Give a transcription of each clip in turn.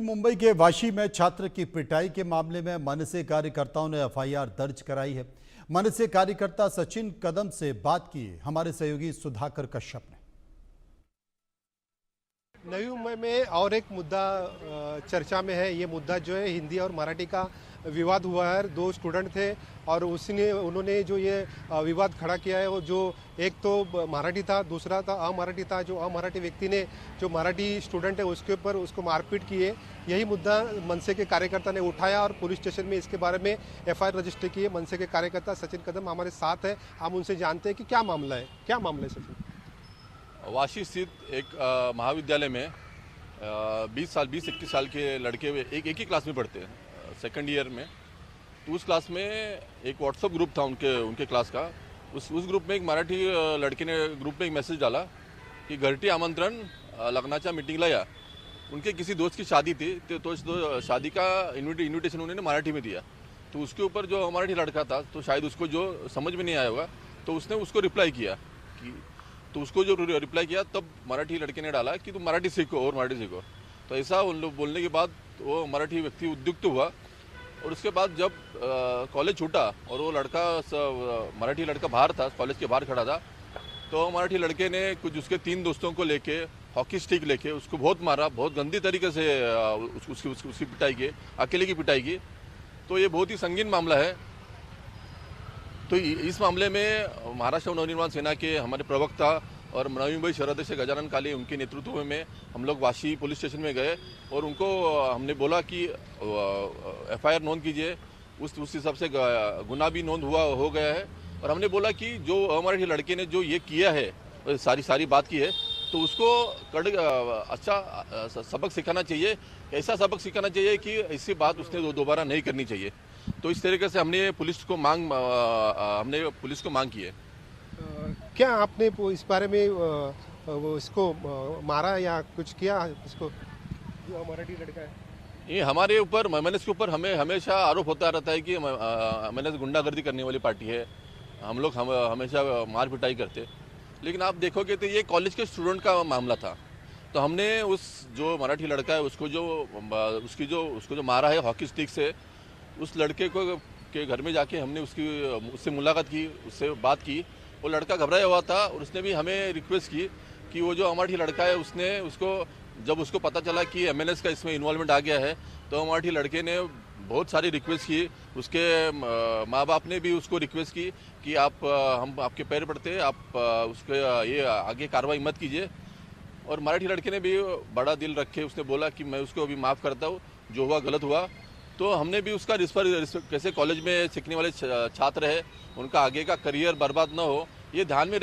मुंबई के वाशी में छात्र की पिटाई के मामले में मनसे कार्यकर्ताओं ने एफआईआर दर्ज कराई है। मनसे कार्यकर्ता सचिन कदम से बात की हमारे सहयोगी सुधाकर कश्यप ने। नवी मुंबई में और एक मुद्दा चर्चा में है। ये मुद्दा जो है हिंदी और मराठी का विवाद हुआ है। दो स्टूडेंट थे और उन्होंने जो ये विवाद खड़ा किया है वो जो एक तो मराठी था, दूसरा था अमराठी था। जो अमराठी व्यक्ति ने जो मराठी स्टूडेंट है उसके ऊपर उसको मारपीट की है। यही मुद्दा मनसे के कार्यकर्ता ने उठाया और पुलिस स्टेशन में इसके बारे में एफआईआर रजिस्टर की है। मनसे के कार्यकर्ता सचिन कदम हमारे साथ है, हम उनसे जानते हैं कि क्या मामला है। क्या मामला है सचिन? वाशी स्थित एक महाविद्यालय में 20-21 साल के लड़के एक ही क्लास में पढ़ते हैं, सेकंड ईयर में। तो उस क्लास में एक व्हाट्सएप ग्रुप था उनके क्लास का। उस ग्रुप में एक मराठी लड़के ने ग्रुप में एक मैसेज डाला कि घरटी आमंत्रण लग्नाच्या मीटिंगला या। उनके किसी दोस्त की शादी थी तो शादी का इन्विटेशन उन्होंने मराठी में दिया। तो उसके ऊपर जो मराठी लड़का था तो शायद उसको जो समझ में नहीं आया होगा तो उसने उसको रिप्लाई किया कि तो उसको जो रिप्लाई किया तब मराठी लड़के ने डाला कि तुम मराठी सीखो और मराठी सीखो। तो ऐसा उन लोग बोलने के बाद वो मराठी व्यक्ति उद्युक्त हुआ और उसके बाद जब कॉलेज छूटा और वो मराठी लड़का बाहर था, कॉलेज के बाहर खड़ा था, तो मराठी लड़के ने कुछ उसके 3 दोस्तों को लेके हॉकी स्टिक लेके उसको बहुत मारा, बहुत गंदी तरीके से उसकी पिटाई की, अकेले की पिटाई की। तो ये बहुत ही संगीन मामला है। तो इस मामले में महाराष्ट्र नवनिर्माण सेना के हमारे प्रवक्ता और नवी मुंबई शहराध्यक्ष गजानन काले उनके नेतृत्व में हम लोग वाशी पुलिस स्टेशन में गए और उनको हमने बोला कि एफआईआर नोंद कीजिए। उस हिसाब से गुनाह भी नोंद हो गया है और हमने बोला कि जो हमारे लड़के ने जो ये किया है, सारी बात की है, तो उसको अच्छा सबक सिखाना चाहिए। ऐसा सबक सिखाना चाहिए कि ऐसी बात उसने दोबारा नहीं करनी चाहिए। तो इस तरीके से हमने पुलिस को मांग की है। क्या आपने इस बारे में इसको मारा या कुछ किया? इसको जो मराठी लड़का है ये हमारे ऊपर मैंने इसके ऊपर हमें हमेशा आरोप होता रहता है कि मैंने गुंडागर्दी करने वाली पार्टी है। हम लोग हमेशा मार पिटाई करते। लेकिन आप देखोगे तो ये कॉलेज के स्टूडेंट का मामला था। तो हमने उस जो मराठी लड़का है उसको जो मारा है हॉकी स्टिक से, उस लड़के के घर में जाके हमने उससे मुलाकात की, उससे बात की। वो लड़का घबराया हुआ था और उसने भी हमें रिक्वेस्ट की कि वो जो मराठी लड़का है जब उसको पता चला कि एमएनएस का इसमें इन्वॉल्वमेंट आ गया है तो मराठी लड़के ने बहुत सारी रिक्वेस्ट की। उसके माँ बाप ने भी उसको रिक्वेस्ट की कि हम आपके पैर पड़ते हैं, आप उसके ये आगे कार्रवाई मत कीजिए। और मराठी लड़के ने भी बड़ा दिल रखे उसने बोला कि मैं उसको अभी माफ़ करता हूँ, जो हुआ गलत हुआ। तो हमने भी उसका कैसे कॉलेज में सीखने वाले छात्र है उनका आगे का करियर बर्बाद ना हो ये ध्यान में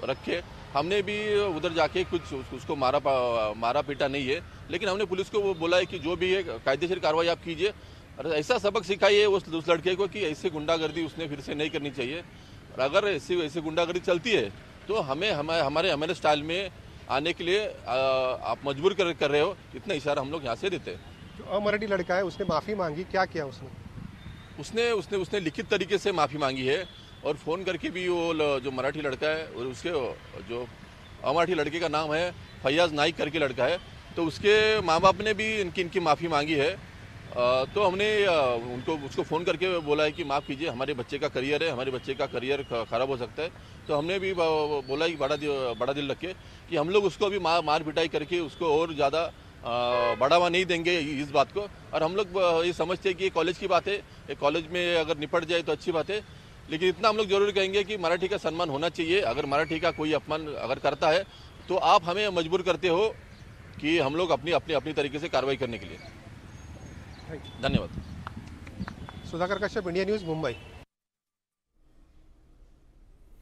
रखे हमने भी उधर जाके कुछ उसको मारा पीटा नहीं है। लेकिन हमने पुलिस को वो बोला है कि जो भी है कायदेशीर कार्रवाई आप कीजिए और ऐसा सबक सिखाइए उस लड़के को कि ऐसी गुंडागर्दी उसने फिर से नहीं करनी चाहिए। और अगर ऐसी गुंडागर्दी चलती है तो हमारे एमएनएस स्टाइल में आने के लिए आप मजबूर कर रहे हो, इतना इशारा हम लोग यहाँ से देते हैं। जो अमराठी लड़का है उसने माफ़ी मांगी, क्या किया उसने लिखित तरीके से माफ़ी मांगी है और फ़ोन करके भी वो जो मराठी लड़का है और उसके जो अमराठी लड़के का नाम है फैयाज नाइक करके लड़का है, तो उसके माँ बाप ने भी इनकी माफ़ी मांगी है। तो हमने उसको फ़ोन करके बोला है कि माफ़ कीजिए, हमारे बच्चे का करियर है, हमारे बच्चे का करियर ख़राब हो सकता है। तो हमने भी बोला कि बड़ा दिल रखे कि हम लोग उसको अभी मार पिटाई करके उसको और ज़्यादा बढ़ावा नहीं देंगे इस बात को। और हम लोग ये समझते हैं कि ये कॉलेज की बात है, ये कॉलेज में अगर निपट जाए तो अच्छी बात है। लेकिन इतना हम लोग जरूर कहेंगे कि मराठी का सम्मान होना चाहिए। अगर मराठी का कोई अपमान अगर करता है तो आप हमें मजबूर करते हो कि हम लोग अपनी तरीके से कार्रवाई करने के लिए। धन्यवाद। Sudhakar Kashyap, India news, Mumbai.